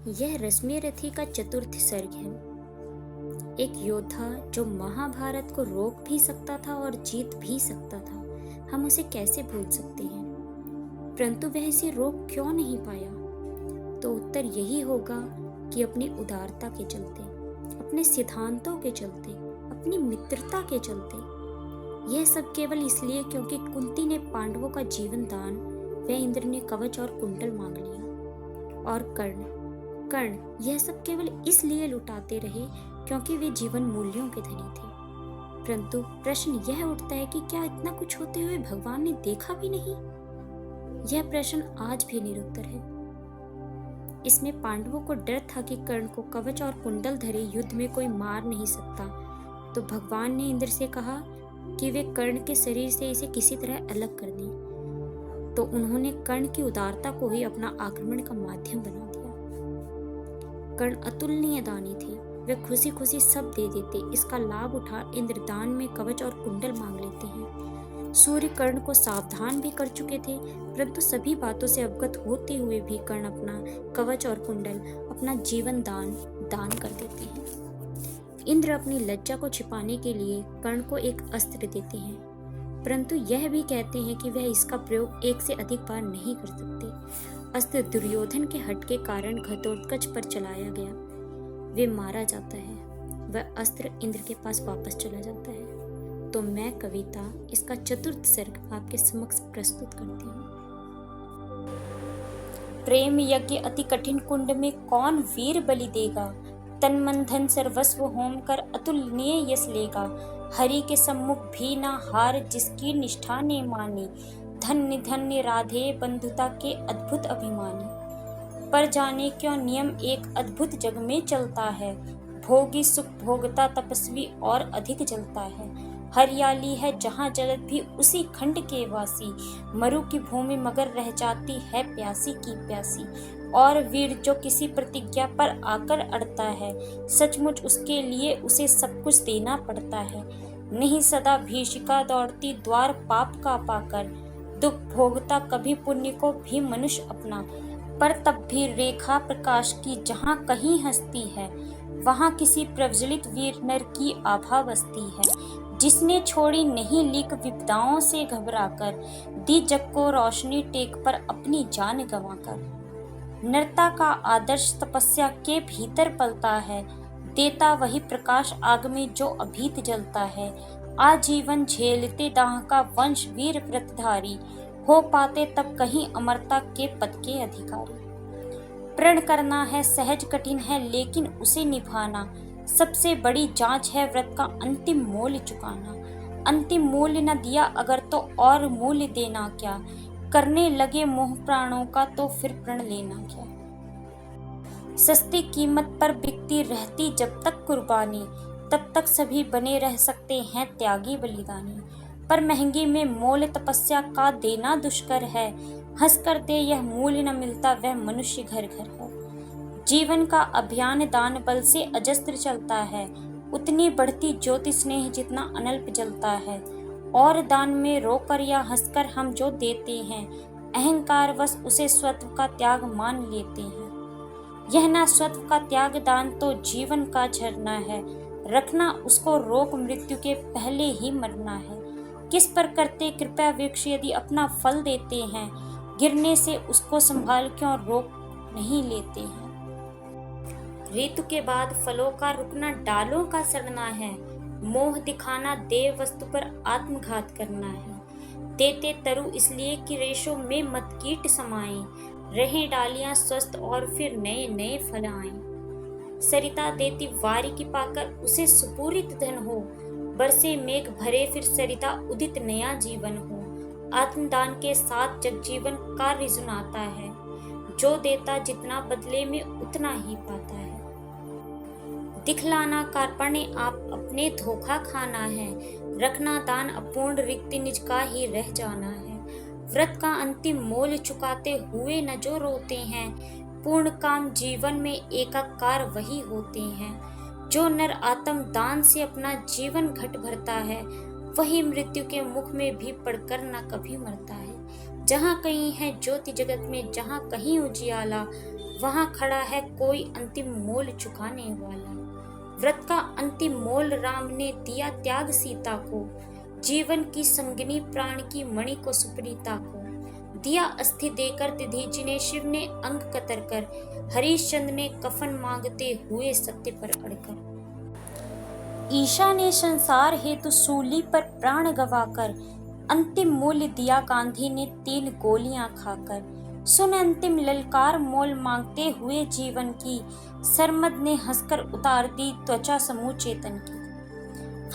यह रश्मि रथी का चतुर्थ सर्ग है। एक योद्धा जो महाभारत को रोक भी सकता था और जीत भी सकता था, हम उसे कैसे भूल सकते हैं। परंतु वह इसे रोक क्यों नहीं पाया? तो उत्तर यही होगा कि अपनी उदारता के चलते, अपने सिद्धांतों के चलते, अपनी मित्रता के चलते। यह सब केवल इसलिए क्योंकि कुंती ने पांडवों का जीवन दान व इंद्र ने कवच और कुंडल मांग लिया। और कर्ण यह सब केवल इसलिए लुटाते रहे क्योंकि वे जीवन मूल्यों के धनी थे। परंतु प्रश्न यह उठता है कि क्या इतना कुछ होते हुए भगवान ने देखा भी नहीं? यह प्रश्न आज भी निरुत्तर है। इसमें पांडवों को डर था कि कर्ण को कवच और कुंडल धरे युद्ध में कोई मार नहीं सकता, तो भगवान ने इंद्र से कहा कि वे कर्ण के शरीर से इसे किसी तरह अलग कर दें। तो उन्होंने कर्ण की उदारता को ही अपना आक्रमण का माध्यम बना दिया। कर्ण अतुलनीय दानी थे, वे खुशी खुशी सब दे देते। इसका लाभ उठा इंद्र दान में कवच और कुंडल मांग लेते हैं। सूर्य कर्ण को सावधान भी कर चुके थे, परंतु सभी बातों से अवगत होते हुए भी कर्ण अपना कवच और कुंडल, अपना जीवन दान कर देते हैं। इंद्र अपनी लज्जा को छिपाने के लिए कर्ण को एक अस्त्र देते हैं, परंतु यह भी कहते हैं कि वह इसका प्रयोग एक से अधिक बार नहीं कर सकते। अस्त्र दुर्योधन के हट के कारण घटोत्कच पर चलाया गया, वे मारा जाता है, वह अस्त्र इंद्र के पास वापस चला जाता है। तो मैं कविता इसका चतुर्थ सर्ग आपके समक्ष प्रस्तुत करती हूँ। प्रेम यज्ञ अति कठिन कुंड में कौन वीर बलि देगा, तन मन धन सर्वस्व होम कर अतुलनीय यश लेगा। हरि के सम्मुख भी ना हार जिसकी निष्ठा ने मानी, धन्य धन्य राधे बंधुता के अद्भुत अभिमानी। पर जाने क्यों नियम एक अद्भुत जग में चलता है, भोगी सुख भोगता तपस्वी और अधिक जलता है। हरियाली है जहाँ जलत भी उसी खंड के वासी, मरु की भूमि मगर रह जाती है प्यासी की प्यासी। और वीर जो किसी प्रतिज्ञा पर आकर अड़ता है, सचमुच उसके लिए उसे सब कुछ देना पड़ता है। नहीं सदा भीषिका दौड़ती द्वार पाप का पाकर, दुख भोगता कभी पुण्य को भी मनुष्य अपना। पर तब भी रेखा प्रकाश की जहाँ कहीं हंसती है, वहाँ किसी प्रज्वलित वीर नर की आभा बसती है, जिसने छोड़ी नहीं लीक विपदाओं से घबराकर, दी जग को रोशनी टेक पर अपनी जान गंवाकर। नरता का आदर्श तपस्या के भीतर पलता है, देता वही प्रकाश आग में जो अभीत जलता है। आजीवन झेलते दाह का वंश वीर व्रतधारी, हो पाते तब कहीं अमरता के पद के अधिकारी। प्रण करना है सहज कठिन है लेकिन उसे निभाना, सबसे बड़ी जांच है व्रत का अंतिम मूल्य चुकाना। अंतिम मूल्य न दिया अगर तो और मूल्य देना क्या, करने लगे मोह प्राणों का तो फिर प्रण लेना क्या। सस्ती कीमत पर बिकती रहती जब तक कुर्बानी, तब तक सभी बने रह सकते हैं त्यागी बलिदानी। पर महंगी में मोल तपस्या का देना दुष्कर है, हंस कर दे यह मूल्य न मिलता वह मनुष्य घर घर है। जीवन का अभियान दान बल से अजस्त्र चलता है, उतनी बढ़ती ज्योति स्नेह जितना अनल्प जलता है। और दान में रोकर या हंसकर हम जो देते हैं, अहंकार वश उसे स्वत्व का त्याग मान लेते हैं। यह ना स्वत्व का त्याग दान तो जीवन का झरना है, रखना उसको रोक मृत्यु के पहले ही मरना है। किस पर करते कृपया वृक्ष यदि अपना फल देते हैं, गिरने से उसको संभाल क्यों रोक नहीं लेते हैं। ऋतु के बाद फलों का रुकना डालों का सड़ना है, मोह दिखाना देव वस्तु पर आत्मघात करना है। देते तरु इसलिए कि रेशों में मत कीट समाएं, रहें डालियां स्वस्थ और फिर नए नए फल आएं। सरिता देती वारी की पाकर उसे सुपूरित धन हो, बरसे मेघ भरे फिर सरिता उदित नया जीवन हो। आत्मदान के साथ जगजीवन का रिजुन आता है, जो देता जितना बदले में उतना ही पाता है। दिखलाना कार्पण्य आप अपने धोखा खाना है, रखना दान अपूर्ण रिक्ति निज का ही रह जाना है। व्रत का अंतिम मोल चुकाते हुए न जो रोते हैं, पूर्ण काम जीवन में एकाकार वही होते हैं। जो नर आत्म दान से अपना जीवन घट भरता है, वही मृत्यु के मुख में भी पड़कर न कभी मरता है। जहाँ कहीं है ज्योति जगत में, जहाँ कहीं उजियाला, वहाँ खड़ा है कोई अंतिम मोल चुकाने वाला। व्रत का अंतिम मोल राम ने दिया त्याग सीता को, जीवन की संगिनी प्राण की मणि को सुप्रीता को। दिया अस्थि देकर दधीचि ने, शिव ने अंग कतर कर, हरिश्चंद्र ने कफन मांगते हुए सत्य पर अड़कर। ईशा ने संसार हेतु सूली पर प्राण गवाकर, अंतिम मूल्य दिया गांधी ने 3 गोलियां खाकर। सुन अंतिम ललकार मोल मांगते हुए जीवन की, सरमद ने हंसकर उतार दी त्वचा समूह चेतन की।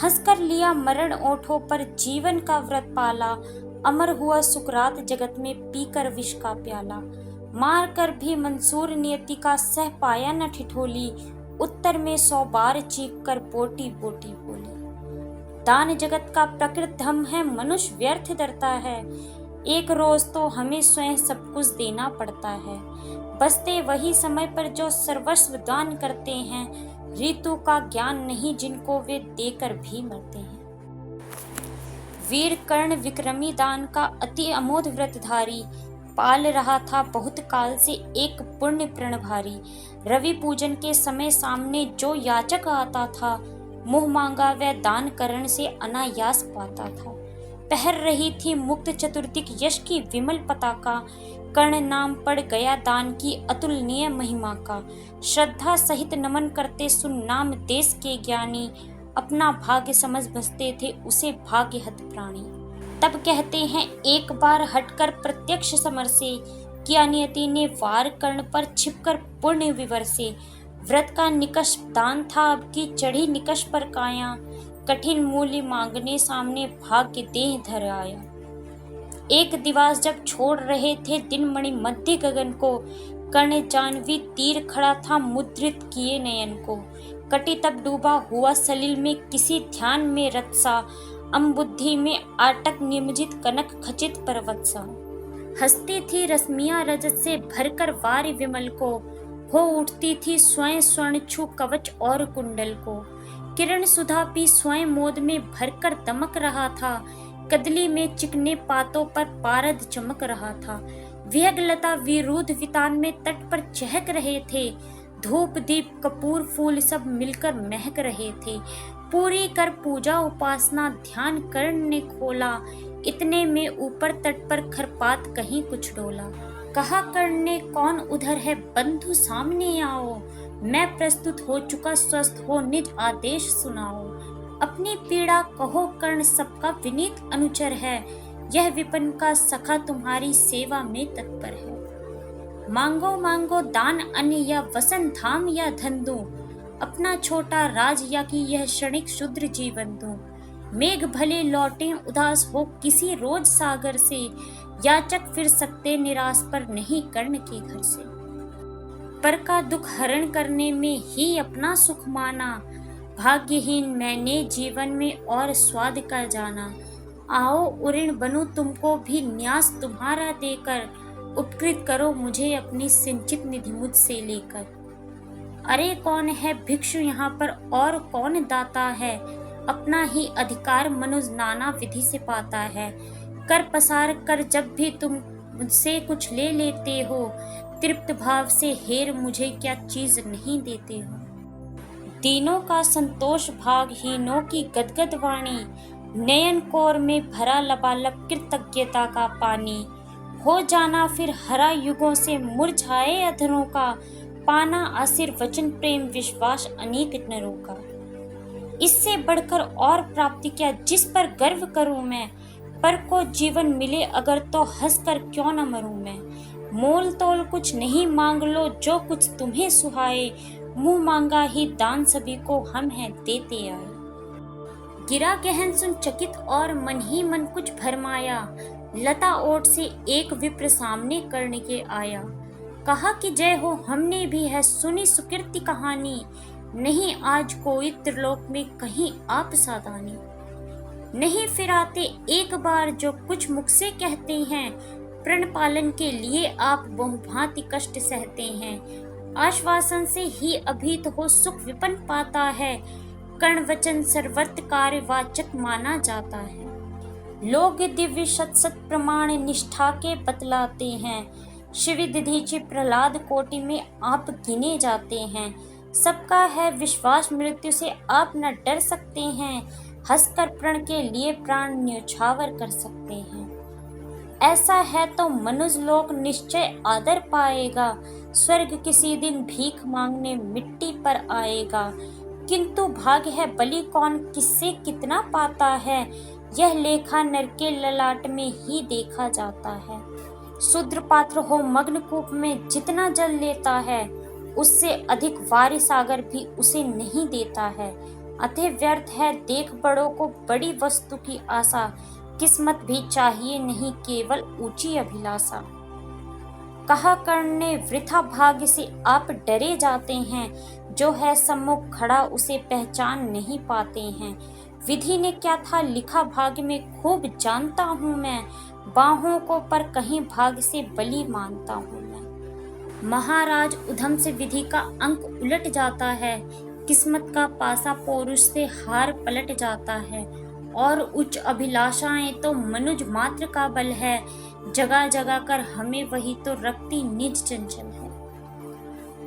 हंसकर लिया मरण ओठों पर, जीवन का व्रत पाला, अमर हुआ सुकरात जगत में पीकर विष का प्याला। मार कर भी मंसूर नियति का सह पाया न ठिठोली, उत्तर में 100 बार चीख कर बोटी बोटी बोली। दान जगत का प्रकृत धर्म है, मनुष्य व्यर्थ डरता है, एक रोज तो हमें स्वयं सब कुछ देना पड़ता है। बसते वही समय पर जो सर्वस्व दान करते हैं, ऋतु का ज्ञान नहीं जिनको वे देकर भी मरते हैं। वीर कर्ण विक्रमी दान का अति अमोघ व्रतधारी, पाल रहा था बहुत काल से एक पुण्य प्रण भारी। रवि पूजन के समय सामने जो याचक आता था, मुँह मांगा वह दान करण से अनायास पाता था। पहर रही थी मुक्त चतुर्दिक यश की विमल पताका, कर्ण नाम पड़ गया दान की अतुलनीय महिमा का। श्रद्धा सहित नमन करते सुन नाम देश के ज्ञानी, अपना भाग्य समझ बसते थे उसे भाग्य हत प्राणी। तब कहते हैं एक बार हटकर प्रत्यक्ष समर से, किया नियति ने वार कर्ण पर छिपकर पुण्य विवर से। व्रत का निकष दान था अब की चढ़ी निकष पर काया, कठिन मूल्य मांगने सामने भाग्य देह धर आया। एक दिवस जब छोड़ रहे थे दिन मणि मध्य गगन को, कर्ण जानवी तीर खड़ा था मुद्रित किए नयन को। कटी तब डूबा हुआ सलिल में किसी ध्यान में रत सा, अम्बुद्धि में आटक निमजित कनक खचित पर्वत सा। हंसती थी रश्मियां रजत से भरकर वारि विमल को, हो उठती थी स्वयं स्वर्ण छू कवच और कुंडल को। किरण सुधा पी स्वयं मोद में भरकर दमक रहा था, कदली में चिकने पातों पर पारद चमक रहा था। विहग लता विरुद्ध वितान में तट पर चहक रहे थे, धूप दीप कपूर फूल सब मिलकर महक रहे थे। पूरी कर पूजा उपासना ध्यान कर्ण ने खोला, इतने में ऊपर तट पर खरपात कहीं कुछ डोला। कहा कर्ण ने कौन उधर है बंधु सामने आओ, मैं प्रस्तुत हो चुका स्वस्थ हो निज आदेश सुनाओ। अपनी पीड़ा कहो कर्ण सबका विनीत अनुचर है, यह विपिन का सखा तुम्हारी सेवा में तत्पर है। मांगो मांगो दान अन्न या वसन धाम या धन दूं, अपना छोटा राज या कि यह क्षणिक क्षुद्र जीवन दूं। मेघ भले लौटे उदास हो किसी रोज सागर से, याचक फिर सकते निराश पर नहीं कर्ण के घर से। पर का दुख हरण करने में ही अपना सुख माना, भाग्यहीन मैंने जीवन में और स्वाद का जाना। आओ उऋण बनूं तुमको भी न्यास तुम्हारा देकर, उपकृत करो मुझे अपनी सिंचित निधि मुझसे लेकर। अरे कौन है भिक्षु यहाँ पर और कौन दाता है, अपना ही अधिकार मनुष्य नाना विधि से पाता है। कर पसार कर जब भी तुम मुझसे कुछ ले लेते हो, तृप्त भाव से हेर मुझे क्या चीज नहीं देते हो। दीनों का संतोष भाग हीनों की गदगद वाणी, नयन कोर में भरा लबालब कृतज्ञता का पानी। हो जाना फिर हरा युगों से मुरझाए अधरों का, पाना आसिर वचन प्रेम विश्वास अनेक नरों का। इससे बढ़कर और प्राप्ति क्या जिस पर गर्व करूं मैं, पर को जीवन मिले अगर तो हंस कर क्यों न मरूं मैं। मोल तोल कुछ नहीं मांग लो जो कुछ तुम्हें सुहाए, मुंह मांगा ही दान सभी को हम हैं देते आए। गिरा गहन सुन चकित और मन ही मन कुछ भरमाया, लता ओट से एक विप्र सामने कर्ण के आया। कहा कि जय हो हमने भी है सुनी सुकृति कहानी, नहीं आज कोई त्रिलोक में कहीं आप सादानी। नहीं फिर आते एक बार जो कुछ मुख से कहते हैं, प्रण पालन के लिए आप बहुभांति कष्ट सहते हैं। आश्वासन से ही अभीत हो सुख विपन्न पाता है, कर्ण वचन सर्वर्थ कार्य वाचक माना जाता है। लोग दिव्य सत सत प्रमाण निष्ठा के बतलाते हैं। शिवदधीचि प्रहलाद कोटि में आप गिने जाते हैं। सबका है विश्वास मृत्यु से आप न डर सकते हैं। हंसकर प्रण के लिए प्राण न्यौछावर कर सकते हैं। ऐसा है तो मनुष्य लोक निश्चय आदर पाएगा। स्वर्ग किसी दिन भीख मांगने मिट्टी पर आएगा। किंतु भाग्य है बलि कौन किससे कितना पाता है। यह लेखा नर के ललाट में ही देखा जाता है। शूद्र पात्र हो मग्न कूप में जितना जल लेता है, उससे अधिक वारि सागर भी उसे नहीं देता है। अतः व्यर्थ है देख बड़ों को बड़ी वस्तु की आशा। किस्मत भी चाहिए नहीं केवल ऊंची अभिलाषा। कहा कर्ण ने वृथा भाग्य से आप डरे जाते हैं। जो है सम्मुख खड़ा उसे पहचान नहीं पाते हैं। विधि ने क्या था लिखा भाग्य में खूब जानता हूँ मैं। बाहों को पर कहीं भाग्य से बलि मानता हूँ मैं। महाराज उधम से विधि का अंक उलट जाता है। किस्मत का पासा पौरुष से हार पलट जाता है। और उच्च अभिलाषाएं तो मनुज मात्र का बल है। जगा जगा कर हमें वही तो रखती निज चंचल है।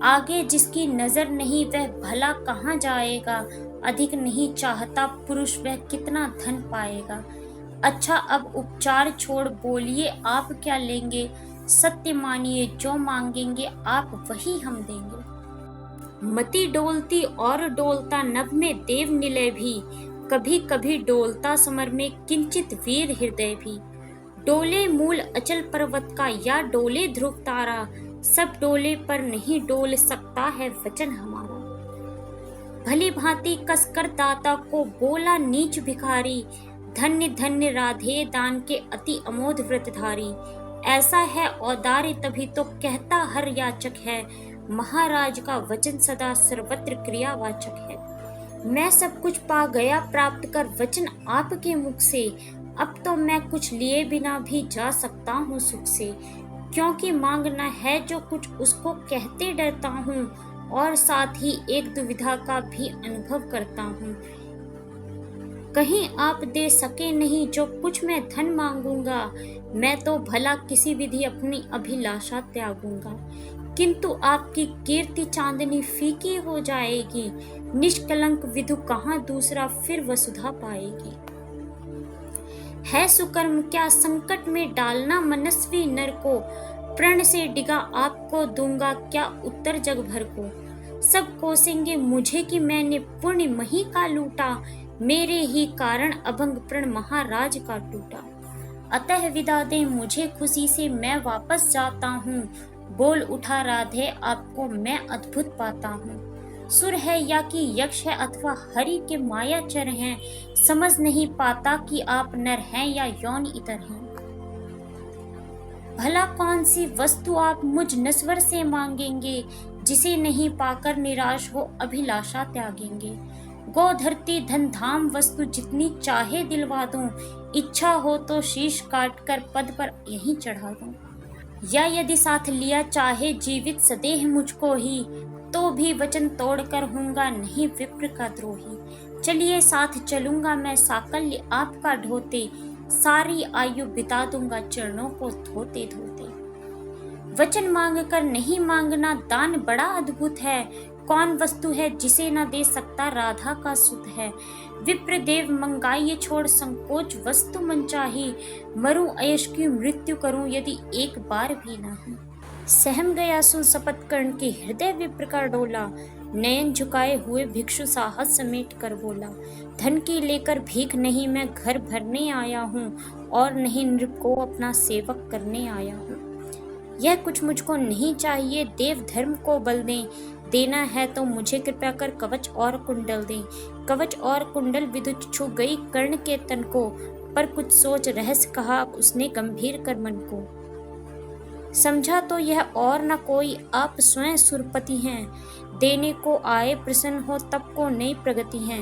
आगे जिसकी नजर नहीं वह भला कहाँ जाएगा। अधिक नहीं चाहता पुरुष वह कितना धन पाएगा। अच्छा अब उपचार छोड़ बोलिए आप क्या लेंगे। सत्य मानिए जो मांगेंगे आप वही हम देंगे। मति डोलती और डोलता नभ में देव निलय भी। कभी कभी डोलता समर में किंचित वीर हृदय भी। डोले मूल अचल पर्वत का या डोले ध्रुव तारा। सब डोले पर नहीं डोल सकता है वचन हमारा। भली भांति कसकर दाता को बोला नीच भिखारी। धन्य धन्य राधे दान के अति अमोध व्रतधारी। ऐसा है औदार्य तभी तो कहता हर याचक है। महाराज का वचन सदा सर्वत्र क्रियावाचक है। मैं सब कुछ पा गया प्राप्त कर वचन आपके मुख से। अब तो मैं कुछ लिए बिना भी जा सकता हूँ सुख से। क्योंकि मांगना है जो कुछ उसको कहते डरता हूँ। और साथ ही एक दुविधा का भी अनुभव करता हूँ। कहीं आप दे सके नहीं जो कुछ मैं धन मांगूंगा। मैं तो भला किसी विधि अपनी अभिलाषा त्यागूंगा। किंतु आपकी कीर्ति चांदनी फीकी हो जाएगी। निष्कलंक विधु कहाँ दूसरा फिर वसुधा पाएगी। है सुकर्म क्या संकट में डालना मनस्वी नर को। प्रण से डिगा आपको दूंगा क्या उत्तर जग भर को। सब कोसेंगे मुझे कि मैंने पुण्य मही का लूटा। मेरे ही कारण अभंग प्रण महाराज का टूटा। अतः विदा दे मुझे खुशी से मैं वापस जाता हूँ। बोल उठा राधे आपको मैं अद्भुत पाता हूँ। सुर है या कि यक्ष है अथवा हरि के मायाचर हैं। समझ नहीं पाता कि आप नर हैं या यौन इतर हैं। भला कौन सी वस्तु आप मुझ नस्वर से मांगेंगे। जिसे नहीं पाकर निराश हो अभिलाषा त्यागेंगे। गो धरती धन धाम वस्तु जितनी चाहे दिलवा दूं। इच्छा हो तो शीश काट कर पद पर यहीं चढ़ा दूं। या यदि साथ लिया चाहे जीवित सदेह मुझको ही। तो भी वचन तोड़कर हूँगा नहीं विप्र का द्रोही। चलिए साथ चलूंगा मैं साकल्य आपका ढोते। सारी आयु बिता दूंगा चरणों को धोते धोते। वचन मांग कर नहीं मांगना दान बड़ा अद्भुत है। कौन वस्तु है जिसे न दे सकता राधा का सुत है। विप्र देव मंगाइए छोड़ संकोच वस्तु मन चाही। मरूं अयश की मृत्यु करूं यदि एक बार भी नहीं। सहम गया सुन शपथ कर्ण के हृदय विप्र का डोला। नयन झुकाए हुए भिक्षु साहस समेट कर बोला। धन की लेकर भीख नहीं मैं घर भरने आया हूँ। और नहीं नृप को अपना सेवक करने आया हूँ। यह कुछ मुझको नहीं चाहिए देव धर्म को बल दें। देना है तो मुझे कृपया कर कवच और कुंडल दें। कवच और कुंडल विद्युत छू गई कर्ण के तन को। पर कुछ सोच रहस्य कहा उसने गंभीर कर मन को। समझा तो यह और न कोई आप स्वयं सुरपति हैं। देने को आए प्रसन्न हो तब को नई प्रगति है।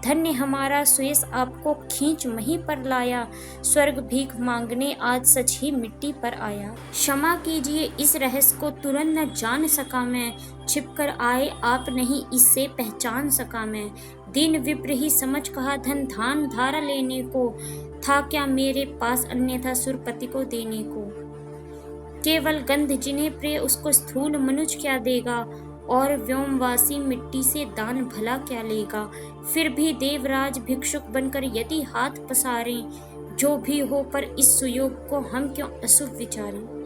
धन्य हमारा सुयस आपको खींच मही पर लाया। स्वर्ग भीख मांगने आज सच ही मिट्टी पर आया। क्षमा कीजिए इस रहस्य को तुरंत न जान सका मैं। छिपकर आए आप नहीं इससे पहचान सका मैं। दीन विप्र ही समझ कहा धन धान धारा लेने को, था क्या मेरे पास अन्यथा सुरपति को देने को। केवल गंध जिन्हें प्रिय उसको स्थूल मनुज क्या देगा, और व्योमवासी मिट्टी से दान भला क्या लेगा। फिर भी देवराज भिक्षुक बनकर यदि हाथ पसारें, जो भी हो पर इस सुयोग को हम क्यों अशुभ विचारें।